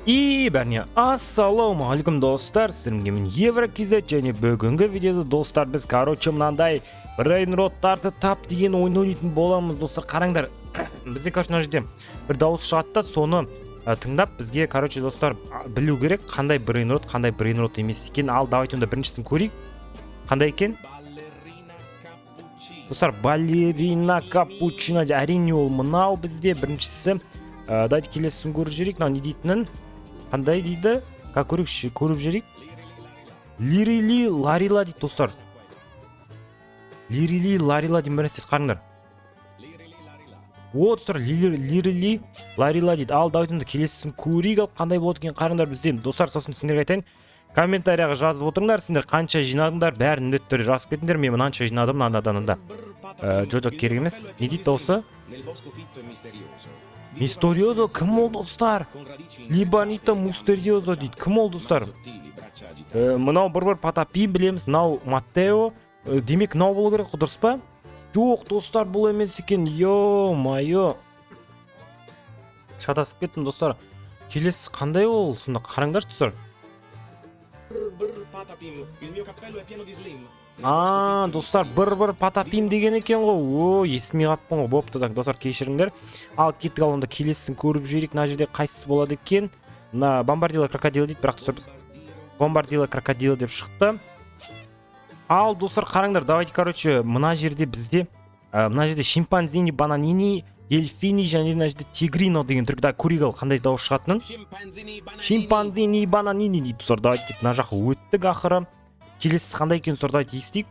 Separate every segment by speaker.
Speaker 1: И бәріне ассалаумағалейкум достар, сіздерге мен Еврокизет және бүгінгі видеода достар біз мынандай брейнроттарды тап деген ойын ойнайтын боламыз достар. Қараңдар, бізде мына жерде бір дауыс шығады да, соны тыңдап бізге достар білу керек қандай брейнрот емес екен. Ал давайте онда біріншісін көрейік. Қандай екен? Достар, балерина капучино, әрине ол мынау бізде біріншісі. Дайте келесісін көріп жүрейік. Мынау не дейтінін қандай дейді? Көріп жүрейік. Лирили ларила дейді достар. Лирили ларила дейін бірінсіз қарыңдар. О достар, лирили ларила дейді. Ал давайте келесісін көрейік. Ал қандай болады екен қарыңдар бізде. Достар, сосын сендерге айтайын. Комментарияға жазып отырыңдар, сендер қанша жинадыңдар, бәрін міндетті түрде жазып кетіңдер. Мен мынанша жинадым, мынада. Жоқ керек емес. Не дейді осы? Мистериозо кім ол достар? Либанито мистериозо дейді. Кім ол достар? Мынау бір Потапи білеміз, мынау Маттео. Демек мынау болу керек, дұрыс па? Жоқ достар, бұл емес екен. Йо-майо. Шатасып кеттім достар. Келесі қандай ол? Сонда қараңдаршы достар. Достар, бір Потапим деген екен ғой. Есімей қаппын ғой. Бопты достар, кешіріңдер. Ал кеттік, ал онда келесісін көріп жіберейік. Мына жерде қайсысы болады екен? Мына бомбардила крокодила дейді, бірақ достар біз бомбардила крокодила деп шықты. Ал достар, қараңдар, давайте мына жерде бізде шимпанзини, бананини, дельфини және мына жерде тигрино деген түрде көрейік. Ал қандай дауыс шығатынын. Шимпанзини, бананини дейді достар. Давайте мына жаққа өттік ақыры. Келесі қандай екен достар, давайте естейік.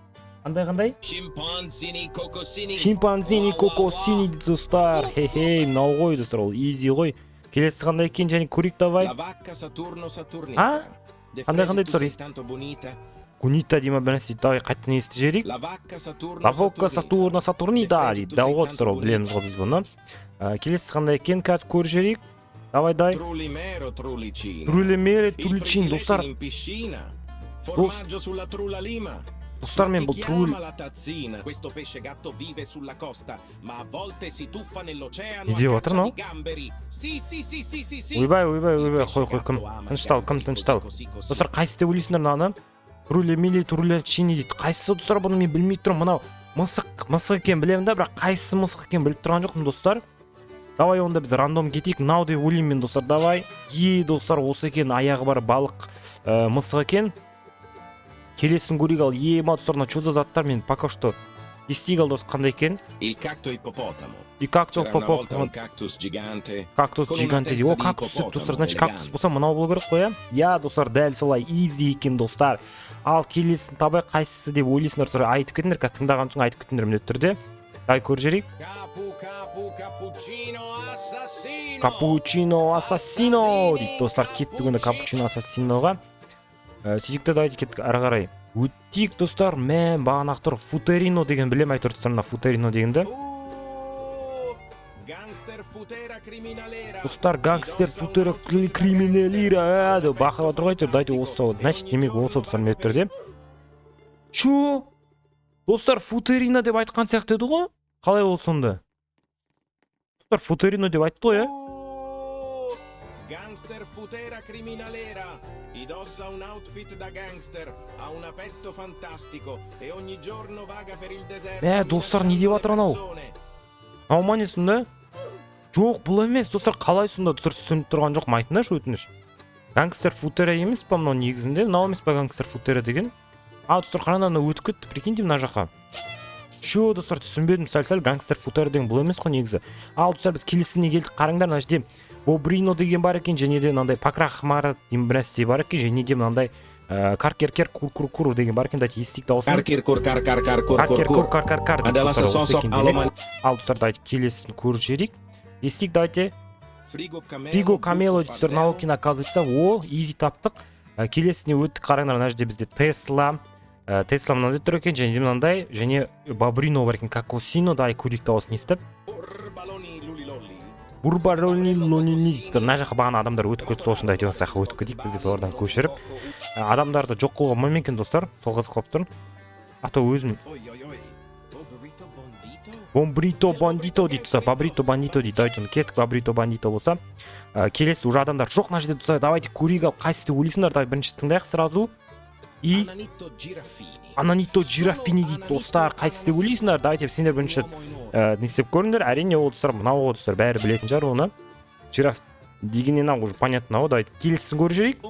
Speaker 1: Қандай? Шимпанзини кокосини дейді достар. Хе-хей, мынау ғой достар, ол изи ғой. Келесі қандай екен және көрейік давай. Қандай достар? Гунита дейма бірнәрсе, давай қайтын есті жерейік. Лавокка сатурна сатурнита дейді. Дауға достар, ол білеміз ғой біз бұны. Келесі қандай екен, қазір көріп жерейік. Давай. Трулимеро труличин достар. Достар, мен бұл не деп отыр мынау? Ойбай, қой, кім? Тыныштал. Достар, қайсы деп ойлайсыңдар мынаны? Труличини дейді. Қайсысы достар, бұны мен білмей тұрмын. Мынау мысық екен білемін да, бірақ қайсысы мысық екен біліп тұрған жоқпын достар. Давай онда біз рандом кетейік. Мынау деп ойлаймын мен достар, давай. Достар, осы екен, аяғы бар балық мысық екен. Келесін көрейік. Ал ема достар, мына чуза заттар мен пока что естейік. Ал достар, қандай екен? Кактус гиганте. Кактус дейді. О, кактус дейді достар, значит кактус болса мынау болу керек қой. Я достар, дәл солай изи екен достар. Ал келесін табай қайсысы деп ойлайсыңдар достар, айтып кетіңдер. Қазір тыңдаған соң айтып кетіңдер міндетті түрде. Давай көріп жүрейік. Капучино ассасино дейді достар. Кеттік онда капучино ассасиноға. Сөйтікті давайте кеттік ары қарай. Өттейік достар. Мен бағанақ тұр футерино деген білем айтыр достар, мына футерино дегенді. Достар, гангстер футера криминалира деп бақырып отыр ғой. Дайте осы, значит демек осы достар метрде. Чо? Достар, футерино деп айтқан сияқты еді ғой. Қалай ол сонда? Достар, футерино деп айтты ғой, Gangster futera criminalera indossa un outfit da gangster ha un petto fantastico e ogni giorno vaga per il deserto. Достар, не деп жатыр анау? Ауманесің да? Жоқ, бұл емес достар, қалай сонда достар, түсініп тұрған жоқ айтыңдаршы өтініш. Гангстер футера емес па мынау негізінде? Мынау емес па гангстер футера деген? Достар, қараңдар, өтіп кетті, прикиньте мына жаққа. Достар, түсінбедім, сәл гангстер футера деген бұл емес қой негізі. Достар, біз келесіне келдік, қараңдар, мына жерде Бобрино деген бар екен, және де мынандай Пакрахмара деген бірнәрсе бар екен, және де мынандай Каркер кур деген бар екен, дайте естейік дауысын. Каркер кур достар, дайте келесін көріп жіберейік. Естейік, давайте. Фриго Камело достар, Наукин оказывается. Изи таптық. Келесіне өттік, қараңдар, мына жерде бізде Тесла мынандай тұр екен, және де мынандай, және Бобрино бар екен, Кокосино, дай көрейік дауысын естіп. Бурбарони лонини. Мына жаққа бағана адамдар өтіп кетті, сол үшін дайте осы жаққа өтіп кетейік, бізде солардан көшіріп. Адамдарды жоқ қылуға болмайды екен достар, сол қызық болып тұр. Ата өзім.
Speaker 2: Бомбрито бандито дейді достар, бабрито бандито дейді. Давайте оны кеттік, бабрито бандито болса. Келесі уже адамдар жоқ мына жерде достар. Давайте көрейік, ал қайсысы деп ойлайсыңдар? Давай бірінші тыңдайық сразу. И Ананито жирафини дейді достар. Қайсысы деп ойлайсыңдар? Давайте сендер бірінші не істеп көріңдер. Әрине ол достар мынау ғой достар, бәрі білетін шығар оны. Жираф дегеннен уже понятно ғой. Давайте келесін көріп жүрейік.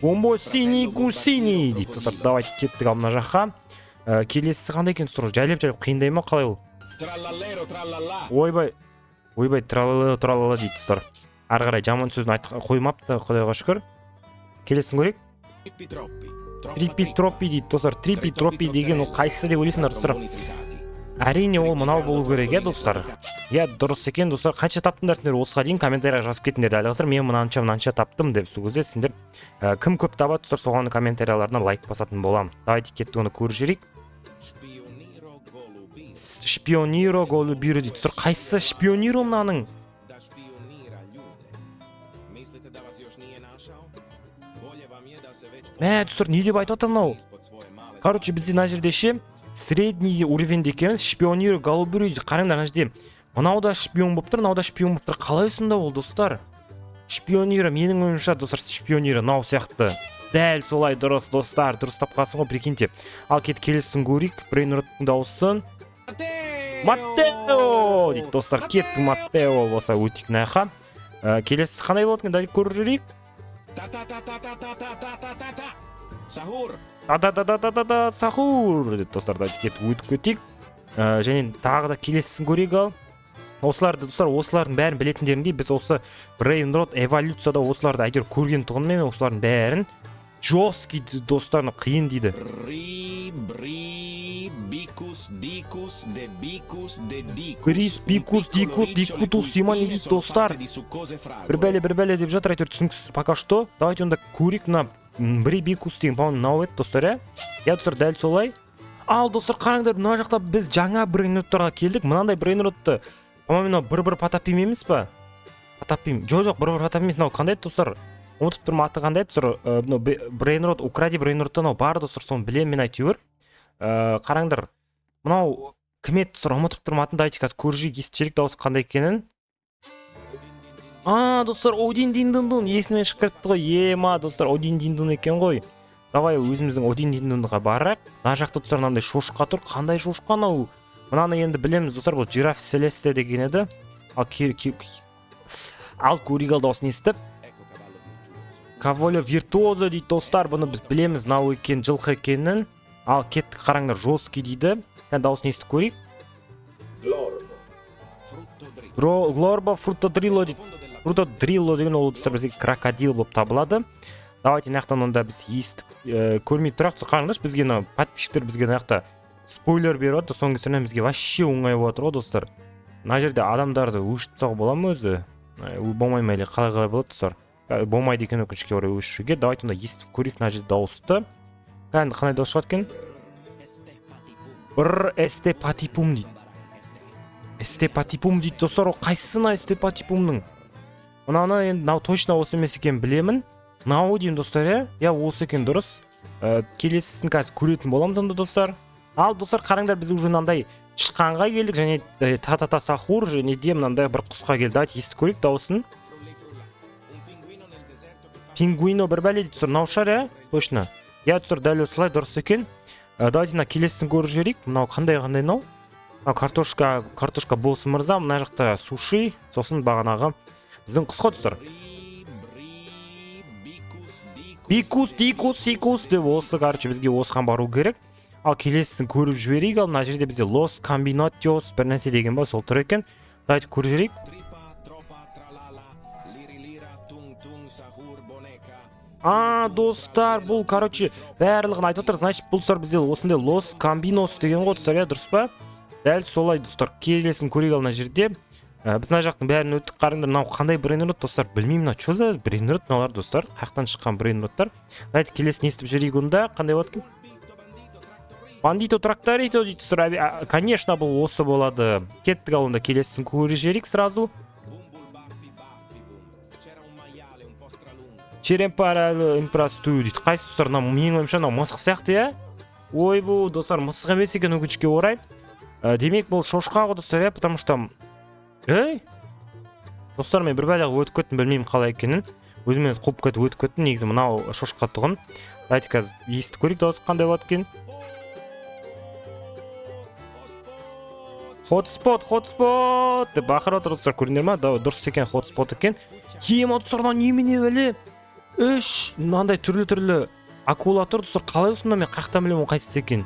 Speaker 2: Бомбосини гусини дейді достар. Давайте кеттік ал мына жаққа. Келесісі қандай екен достар? Жайлап қиындай ма қалай ол? Ойбай тралала дейді достар. Ары қарай жаман сөзін қоймапты, Құдайға шүкір. Келесін көрейік. Трипи-тропи дейді достар. Трипи-тропи деген ол қайсысы деп ойлайсыңдар достар? Әрине ол мынау болу керек, достар. Дұрыс екен достар. Қанша таптыңдар сендер осыға дейін комментарияға жазып кетіңдер дәл қазір. Мен мынанша таптым деп. Сол кезде сендер кім көп табады достар, соған комментарияларына лайк басатын боламын. Давайте кеттік оны көріп жүрейік. Шпиониро голубиро дейді достар. Қайсысы шпиониро мынаның? Достар, не деп айтып отыр мынау? Короче, бізде мына жерде ше средний уровеньде екенбіз. Шпиониро голубиро дейді. Қараңдар мына жерде. Мынау да шпион болып тұр, мынау да шпион болып тұр. Қалай сонда ол достар? Шпиониро, менің ойымша достар, шпиониро мынау сияқты. Дәл солай дұрыс достар, дұрыс тапқансың ғой, прикиньте. Ал келесін көрейік, Брейнроттың дауысын. Маттео дейді достар, кеттік Маттео болса өтейік наяққа. Келесі қандай болады екен, дәл көріп жүрейік.
Speaker 1: Сахур.
Speaker 2: Сахур дейді достар, дәл кеттік өтіп кетейік. Және тағы да келесісін көрейік ал. Осыларды достар, осылардың бәрін білетіндеріндей, біз осы Брейнрот эволюцияда осыларды әйтеуір көрген тұғынмен осылардың бәрін жесткі достарына қиын дейді. Брис, бикус, дикутус, диман не дейді достар. Бір бәле деп жатыр, әйтеуір түсініксіз пока что. Давайте онда көрейік мына бикус деген, по-моему, мынау еді достар, достар, дәл солай. Ал достар, қараңдар, мына жақта біз жаңа брейнроттарға келдік. Мынандай брейнротты, по-моему, бір потапим емес па? Потапим. Жоқ, бір потапим емес. Мынау қандай достар? Ұмытып тұрмын, аты қандай достар? Брейнрот, укради брейнроттан бар достар, соны білем мен әйтеуір. Қараңдар. Мынау кім еді достар? Ұмытып тұрмын атын, давайте қазір көржейік, естішерік дауысы қандай екенін. Достар, Один Диндун есімнен шығып кетті ғой. Ема достар, Один Диндун екен ғой. Давай өзіміздің Один Диндунға барайық. Мына жақта достар мынандай шошқа тұр. Қандай шошқа анау? Мынаны енді білеміз достар, бұл жираф селесте деген еді. Ал көрейік ал дауысын естіп. Каволо виртуозо дейді достар, бұны біз білеміз мынау екен, жылқы екенін. Ал кеттік қараңдар, жесткий дейді. Дауысын естіп көрейік. Глорба фрутодрило дейді. Фрутодрило деген ол достар бізге крокодил болып табылады. Давайте наяқтан онда біз естіп көрмей тұрақ. Қараңдаршы, бізге подписчиктер бізге наяқта спойлер беріп отыр. Соңғы сұрнен бізге вообще оңай болып отыр ғой достар. Мына жерде адамдарды өшіп тастауға бола ма өзі? Болмай ма или қалай болады достар? Болмайды екен өкінішке орай өшуге. Давайте онда естіп көрейік мына жерде дауысты. Қандай дауыс шығады екен? Бір эстепатипум дейді. Эстепатипум дейді достар. Ол қайсысына эстепатипумның? Мынаны енді точно осы емес екен білемін. Мынау деймін достар, осы екен дұрыс. Келесісін қазір көретін боламыз онда достар. Ал достар, қараңдар, біз уже мынандай шыққанға келдік, және та сахур, және де мынандай бір құсқа келді. Давайте естіп көрейік дауысын. Пингуино бір бәле дейді достар, мынау шығар, точно. Достар, дәл осылай дұрыс екен. Давайте мына келесісін көріп жіберейік. Мынау қандай мынау? Картошка болсын мырза, мына жақта суши, сосын бағанағы біздің құсқа достар. Бикус деп осы, короче, бізге осыған бару керек. Ал келесісін көріп жіберейік. Ал мына жерде бізде Los Combinatos бір нәрсе деген ба, сол тұр екен. Давайте көріп жіберейік. Достар, бұл, короче, барлығын айтып отыр. Значит, бұл достар бізде осындай Los Combinos деген ғой достар, дұрыс па? Дәл солай достар, келесін көрейік ал мына жерде. Біз мына жақтың бәрін өттік. Қараңдар, мынау қандай брейнрот достар, білмеймін, мынау что за брейнрот мыналар достар, қаяқтан шыққан брейнроттар. Давайте келесін естіп жүрейік онда. Қандай болады екен? Бандито тракторито дейді достар. Конечно, бұл осы болады. Кеттік ал онда келесін көріп жіберейік сразу. Черемпаралы импрасту дейді. Қайсы достар, менің ойымша мынау мысық сияқты, Ойбу достар, мысық емес екен өкінішке орай. Демек бұл шошқа ғой достар, потому что достар, мен бір бәлеге өтіп кеттім, білмеймін қалай екенін. Өзімен қуып кетіп өтіп кеттім. Негізі мынау шошқа тұғын. Дайте қазір естіп көрейік дауысы қандай болады екен. Хотспот деп бақырып отыр достар, көрдіңдер ма? Дұрыс екен, хотспот екен. Достар, немене бәле? Үш мынандай түрлі акула тұр достар. Қалай осында, мен қаяқтан білемін қайсысы екен?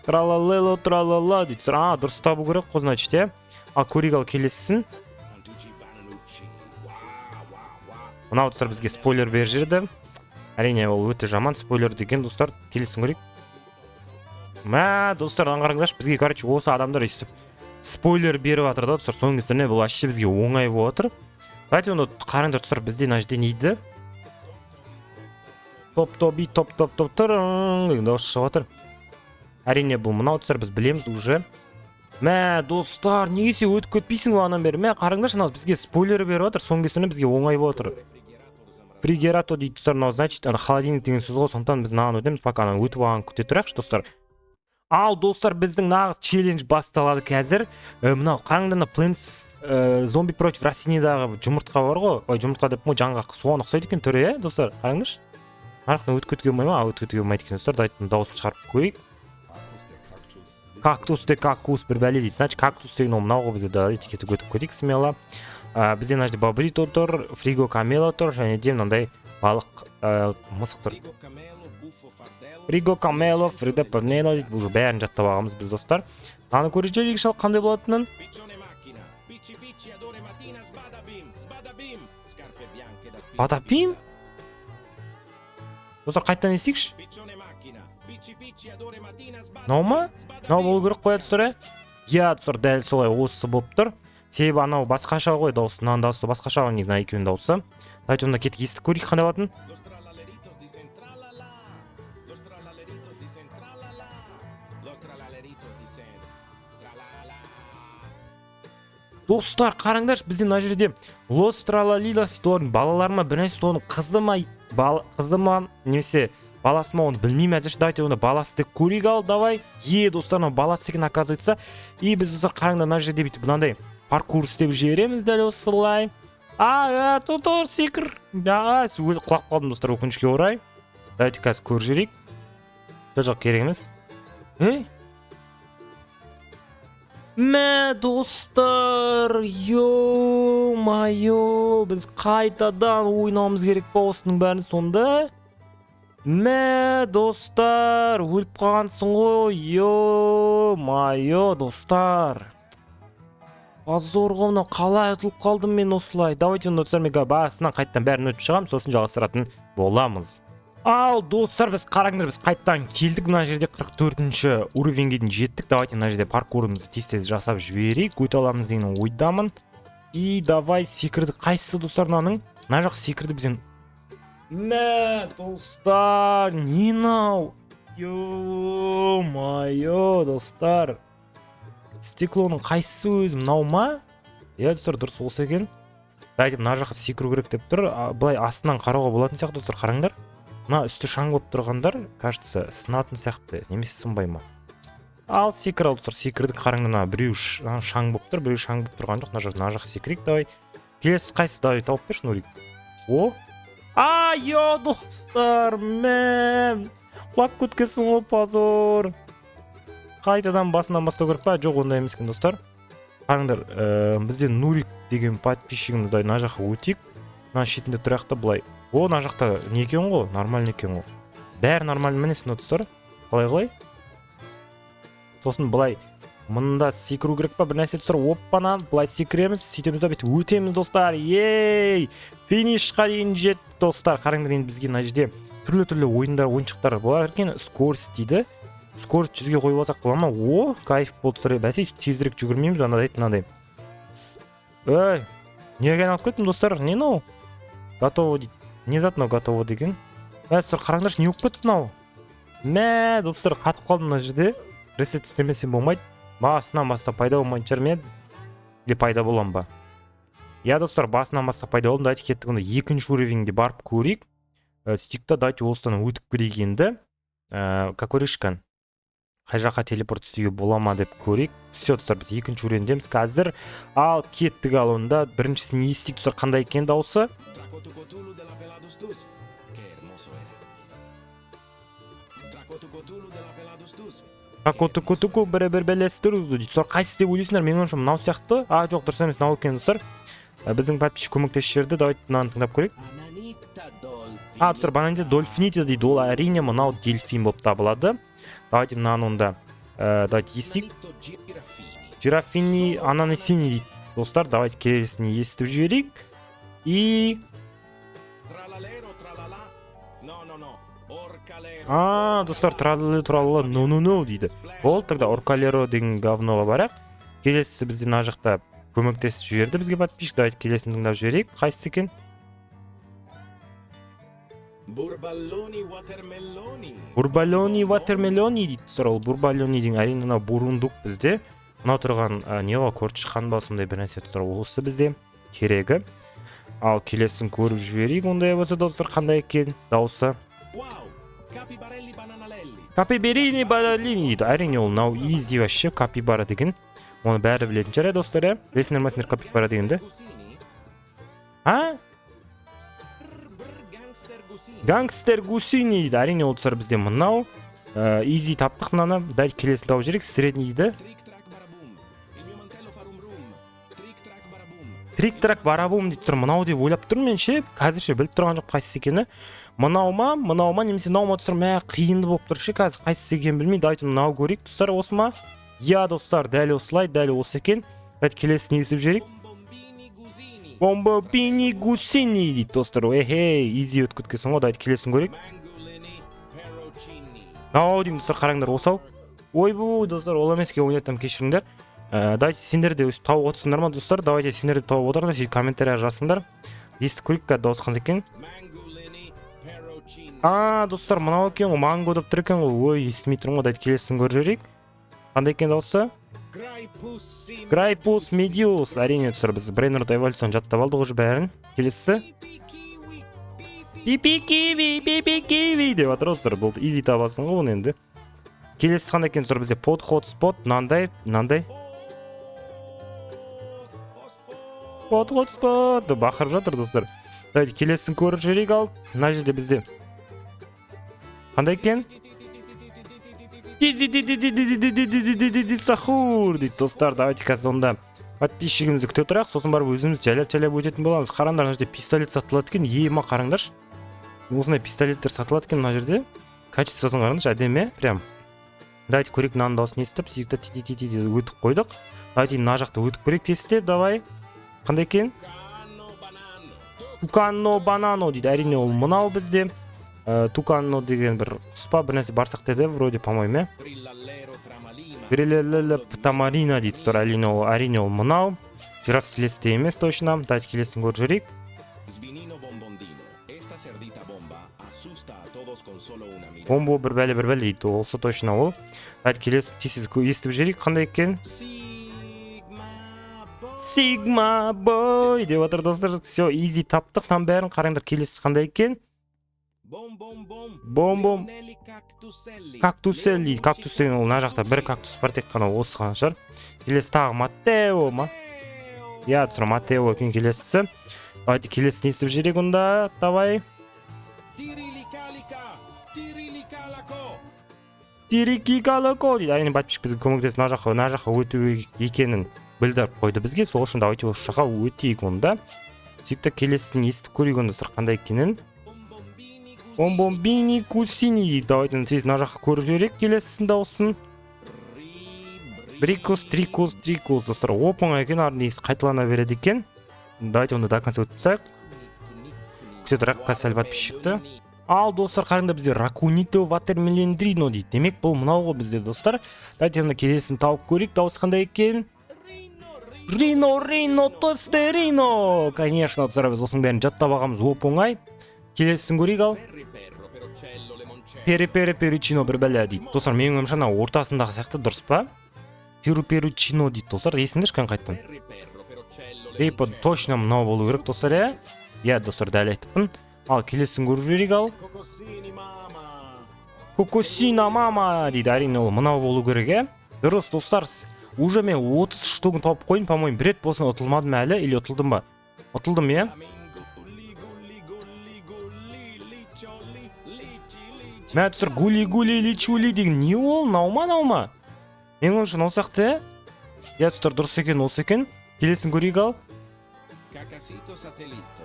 Speaker 2: Тралалело тралала дейді. Дұрыс табу керек қой, значит, ал көрейік, ал келесісін. Мынау достар бізге спойлер бер жерді. Әрине ол өте жаман спойлер деген достар. Келесін көрейік. Достар, аңғарыңдаршы, бізге короче осы адамдар өйстіп спойлер беріп жатыр да достар. Соның кесірінен бұл вообще бізге оңай болып отыр. Давайте оны қараңдар достар, бізде мына жерде нейді. Топ-тоби, топ-топ-топ-топ деген дауыс шығып отыр. Әрине бұл мынау достар, біз білеміз уже. Достар, негесе өтіп кетпейсің оған бері. Қараңдаршы, бізге спойлер беріп жатыр. Соның кесірінен бізге оңай болып отыр. Фригерато дейді достар, значит, холодильник деген сөз ғой, сондықтан біз наған өтеміз, пока өтіп алған күте тұрайықшы достар. Ал достар, біздің нағыз челлендж басталады қазір. Мынау қараңдар, Plants Zombie против Растениядағы жұмыртқа бар ғой. Жұмыртқа деп жаңға соған ұқсайды екен түрі, достар. қараңдаршы. Нарықтан өтіп кетуге болмай ма? Өтіп кетуге болмайды екен достар. Дайттың дауысын шығарып көрейік. Кактус де какус бір бәле дейді. Значит, кактус деген ол мынау ғой, бізде да этикеті өтіп кетейік смело. Бізде мына жерде бобрито тұр, фриго камело тұр, және де мынандай балық мысық тұр. Фриго камело, фриго павнело дейді. Бұл бәрін жаттап алғанбыз біз достар. Аны көріп жерлейік шал қандай болатынын. Бадабим? Достар, қайттан естейікші? Мынау ма? Мынау болу керек қоя достар, достар, дәл солай осы болып тұр. Себебі анау басқаша ғой дауысы, мынаның дауысы басқаша ғой, негізі екеуінің дауысы. Давайте онда кетіп естіп көрейік қандай болатын. Достар, қараңдаршы, бізде мына жерде Лос Тралалилас дейді, балаларыма бір нәрсе соны қызыма немесе баласы ма, оны білмеймін әзірше. Давайте оны баласы деп көрейік ал, давай. Достар, баласы екен оказывается. И біз достар қараңдар, мына жерде бүйтіп мынандай паркур істеп жібереміз дәл осылай. Тұр секір. Құлап қалдым достар, өкінішке орай. Давайте қазір көріп жіберейік. Жоқ керек емес. Достар, ё-майо, біз қайтадан ойнауымыз керек па осының бәрін сонда? Достар, өліп қалғансың ғой, ё-майо, достар. Позор ғой, мынау қалай ұтылып қалдым мен осылай. Давайте достар, мен басынан қайттан бәрін өтіп шығам, сосын жалғастыратын боламыз. Ал достар, біз қараңдар, біз қайттан келдік, мына жерде 44-ші уровеньге дейін жеттік. Давайте мына жерде паркурымызды тез жасап жіберейік. Өте аламыз деген ойдамын. И давай секірді. Қайсысы достар мынаның? Мына жақ секірді бізден. Достар, не мынау? Ё-майо, достар. Стеклоның қайсысы өзі, мынау ма? Достар, дұрыс осы екен. Давайте мына жаққа секіру керек деп тұр. Былай астынан қарауға болатын сияқты достар, қараңдар. Мына үсті шаң болып тұрғандар, кажется, сынатын сияқты, немесе сынбай ма. Ал секір ал достар, секірдік. Қараңдар, біреу шаң болып тұр, біреу шаң болып тұрған жоқ. Мына жақ секірейік, давай. Келесі қайсысы, давай тауып берші, Нурик. Достар, құлап көткесін ғой, позор. Қайтадан басынан бастау керек па? Жоқ, ондай емескен достар. Қараңдар, бізде Нурик деген подписчигімізді мына жаққа өтейік. Мына шетінде тұрақта былай. Мына жақта не екен ғой? Нормально екен ғой. Бәрі нормально мінесін достар. Қалай? Сосын былай мында секіру керек па? Бір нәрсе түсір, оппана, былай секіреміз, сөйтеміз да бет өтеміз достар. Финишқа дейін жетті достар. Қараңдар, енді бізге мына жерде түрлі ойыншықтар болар екен. Скорость дейді. Скорость 100-ге қойып алсақ бола ма? Кайф болды достар. Бәсе тезірек жүгірмейміз, мынандай. Неге алып кеттім достар? Не мынау? Готово дейді. Не затынау готово деген. Достар, қараңдаршы, не болып кетті мынау? Достар, қатып қалдым мына жерде. Ресет істемесем болмайды. Басынан бастап пайда болмайтын шығар ме? Или пайда болам ба? Достар, басынан бастап пайда болдым. Давайте кеттік, онда екінші уровеньге барып көрейік. Сөйтіп та давайте осыдан өтіп көрейік енді. Какой решкан? қай жаққа телепорт істеуге бола ма деп көрейік. Все достар, біз екінші өрендеміз қазір. Ал кеттік, ал онда біріншісін естейік достар, қандай екен дауысы. Такотуку бір белестіріз дейді. Достар, қайсы деп ойлайсыңдар? Мен ойымша мынау сияқты. Жоқ, дұрыс емес, мынау екен достар. Біздің подписчик көмектесіп жіберді. Давайте мынаны тыңдап көрейік. Достар, бананде дольфинита дейді. Ол әрине мынау дельфин болып табылады. Давайте мынаны онда давайте естейік. Жирафини ананесини дейді. Достар, давайте келесіне естіп жіберейік. И достар, тралала но дейді. Ол тогда оркалеро деген говноға барақ. Келесі бізде мына жақта көмектесіп жіберді бізге подписчик. Давайте келесін тыңдап жіберейік. Қайсысы екен? Бурбалони ватермелони дейді. Достар, ол бурбалони деген әрине мынау бурундук бізде. Мынау тұрған неға көріп шыққан ба сондай бір нәрсе достар. Осы бізде керегі. Ал келесін көріп жіберейік. Ондай болса достар, қандай екен дауысы? Капиберини баналини дейді. Әрине ол мынау изи вообще капибара деген. Оны бәрі білетін шығар достар. Білесіңдер ме сендер капибара дегенді? Гангстер гусини дейді. Әрине ол достар бізде мынау. Изи таптық мынаны. Дәл келесін тауып жіберейік. Средний дейді. Трик-трак барабум дейді. Мынау деп ойлап тұрмын мен ше. Қазірше біліп тұрған жоқ қайсысы екені. Мынау ма немесе мынау ма достар, мә қиынды болып тұр ше. Қазір қайсысы екенін білмей. Давайте мынау көрейік достар, осы ма? Я достар, дәл осылай, дәл осы екен. Давайте келесін естіп жіберейік. Бомбобини гусини дейді достар. Изи өтіп кеткенсің ғой. Давайте келесін көрейік. Ау деймін достар, қараңдар, осау. Ойбу достар, ол емеске ойнаттым, кешіріңдер. Давайте сендер де өстіп тауып отырсыңдар ма достар? Давайте сендер де тауып отырыңдар, сөйтіп комментария жазсыңдар. Естіп көрейік, дауыс қандай екен? Достар, мынау екен ғой, манго деп тұр екен ғой. Ой, естімей тұрмын ғой. Давайте келесін көріп жіберейік. Қандай екен дауысы? Грайпус медиус. Әрине достар, біз Брейнард эволюцион жаттап алдық уже бәрін. Келесі. Пипи-киви деп атыр достар. Болды, изи табасың ғой оны енді. Келесі қандай екен достар, бізде подход спот. Мынандай. Подход спот. Бақырып жатыр достар. Давайте келесін көріп жіберейік. Ал мына жерде бізде қандай екен? Сахур дейді достар. Давайте қазір онда подписчигімізді күте тұрайық, сосын барып өзіміз жайлап өтетін боламыз. Қараңдар, мына жерде пистолет сатылады екен. Ема қараңдаршы. Осындай пистолеттер сатылады екен мына жерде. Качествосын қараңдаршы, әдемі, прям. Давайте көрейік мынаның дауысын естіп, сөйтіп өтіп қойдық. Давайте мына жақта өтіп көрейік тесте, давай. Қандай екен? Тукано банано дейді. Әрине ол мынау бізде. Тукано деген бір құспа бір нәрсе барсақ деді, вроде, по-моему. Грилелеле тамарина дейді. Әрине ол мынау. Жираф селесте емес точно. Давайте келесін көріп жүрейік. Бомбо бір бәле дейді. Осы точно ол. Давайте келесін тесіз естіп жүрейік. Қандай екен? Сигма бой деп отыр достар. Все, изи таптық. Там бәрін қараңдар, келесі қандай екен? Бом-бом кактуселли. Кактус деген ол мына жақта бір кактус бар, тек қана осы ғана шығар. Келесі тағы Матео ма? Я достар, Матео екен келесісі. Давайте келесін естіп жүрейік онда. Давай. Тирикикалако дейді. Әрине подписчик бізге көмектесіп мына жаққа өту екенін білдіріп қойды бізге. Сол үшін давайте осы жаққа өтейік онда. Сөйтті келесін естіп көрейік онда сыр қандай екенін. Бомбомбини кусини. Давайте тез мына жаққа көріп жіберейік келесісін дауысын. Брикус достар. Оп-оңай екен, арын есі қайталана береді екен. Давайте онда до конца өтіп тастайық. Күте тұрақ сәл подписчикті. Ал достар, қараңда бізде ракунито ватермелендрино дейді. Демек бұл мынау ғой бізде достар. Давайте онда келесін тауып көрейік. Дауыс қандай екен? Рино тостерино. Конечно, достар, біз осының бәрін жаттап алғанбыз оп-оңай. Келесін көрейік ал. Перичино бір бәле дейді. Достар, менің ойымша ортасындағы сияқты дұрыс па? Перичино дейді достар. Есіңдер шыққан қайттым. Точно мынау болу керек достар, Я достар, дәл айтыппын. Ал келесін көріп жіберейік ал. Кокосина мама дейді. Әрине ол мынау болу керек, е? Дұрыс достар. Уже мен 30 штугын тауып қойын, по-моему, бір рет болсын ұтылмадым әлі, или ұтылдым ба? Ұтылдым, е? Мә түсір гули-гули личули деген не ол? Наума? Мен үшін осақты, е? Я түсір дұрыс екен, осы екен. Келесін көрейік ал.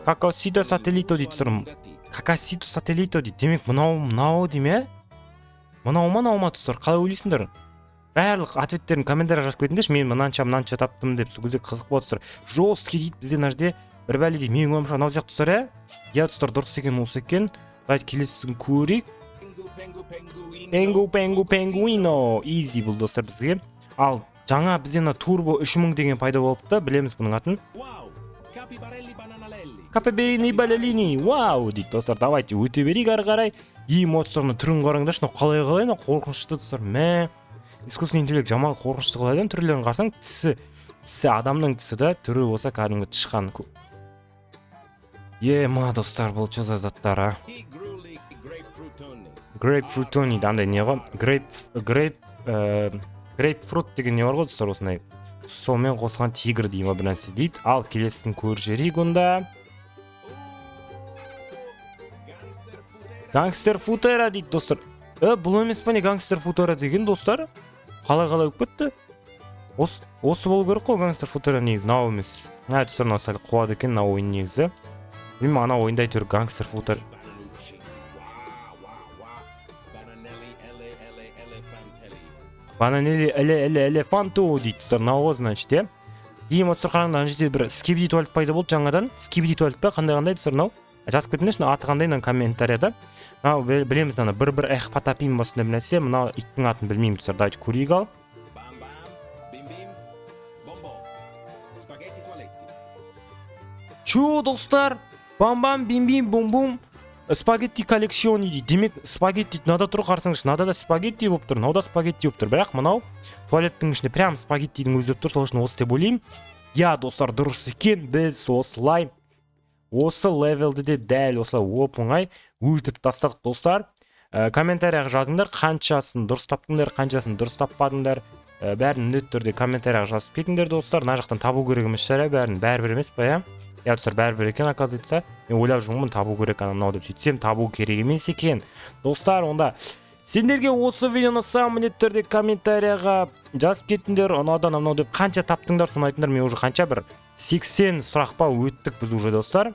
Speaker 2: Какасито сателлито дейді түсірім. Какасито сателлито дейді. Демек мынау дейме? Мынау түсір. Қалай ойлайсыңдар? Барлық ответтерін комментария жазып кетіңдерші. Мен мынанша таптым деп сөзге қызық болып түсір. Жостки дейді бізде нажде. Бір бәле дейді. Менің өмірші анау сияқты түсір, е? Я түсір дұрыс екен, осы екен. Дайт келесін көрейік. Пенгуино. Easy бұл достар бізге. Ал жаңа бізден турбо 3000 деген пайда болыпты. Білеміз бұның атын. Капебейни балалини. Вау дейді достар. Давайте өте берейік ары қарай. Эмоцияның түрін қараңдаршы. Қалай қорқынышты достар. Мә. Искусственный интеллект жаман қорқынышты қылайдан түрлерін қарсаң, тісі адамның тісі да түрі болса кәдімгі тышқан. Ма достар, бұл чөз заттары. Грейпфрутони андай не ғой? Грейпфрут деген не бар ғой достар осындай. Сонымен қосқан тигр деймі бір нәрсе дейді. Ал келесін көр жерейік онда. Гангстер футера дейді достар. Бұл емес па не гангстер футера деген достар? Қалай өп кетті? Осы болу керек қой гангстер футера негізі, нау емес. Түсір нау сәл қуады екен нау ойын негізі. Білмейм, ана ойында әйтеуір гангстер футер. Бананели элефанту дейді достар, нау ғой значит, е? Дейм отырсыр қараңда ана жерде бір скибиди туалет пайда болды жаңадан. Скибиди туалет па? Қандай достар нау? Жазып кетіңдерші, аты қандай комментарияда. Мынау білеміз бір эх потапим осындай бір нәрсе. Мынау иттің атын білмеймін достар. Давайте көрейік ал. Чу достар? Бам-бам, бим-бим, бум-бум. Спагетти коллекционы дейді. Демек спагетти надо тұру қарсаңыз. Надо спагетти болып тұр. Науда спагетти болып тұр. Бірақ мынау туалеттің ішінде прям спагеттидің өзі болып тұр. Сол үшін осы деп ойлаймын. Я достар дұрыс екен. Біз осылай осы левелді де дәл осы оп-оңай өтіп тастадық достар. Комментарияға жазыңдар, қаншасын дұрыс таптыңдар, қаншасын дұрыс таппадыңдар. Бәрін міндетті түрде комментарияға жазып кетіңдер достар. Мына жақтан табу керек емес шара, бәрібір емес па, я? Я достар бәрібір екен оказывается. Мен ойлап жүрмін табу керек мынау деп сөйтсем табу керек емес екен. Достар, онда сендерге осы видеоны міндетті түрде комментарияға жазып кетіңдер. Ұнады мынау деп қанша таптыңдар, соны айтыңдар. Мен уже қанша бір 80 сұрақ па өттік біз уже достар.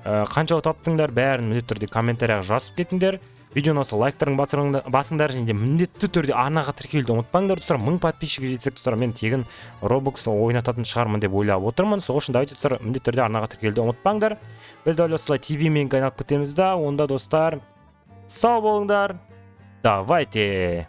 Speaker 2: Қанша таптыңдар, бәрін міндетті түрде комментарияға жазып кетіңдер. Видеоны лайктарын басыңдар және міндетті түрде арнаға тіркелуді ұмытпаңдар достар. 1000 подписчикке жетсек достар, мен тегін Roblox ойнататын шығармын деп ойлап отырмын. Сол үшін давайте достар міндетті түрде арнаға тіркелуді ұмытпаңдар. Біз дәл осылай TV мен айналып кетеміз да. Онда достар, сау болыңдар. Давайте.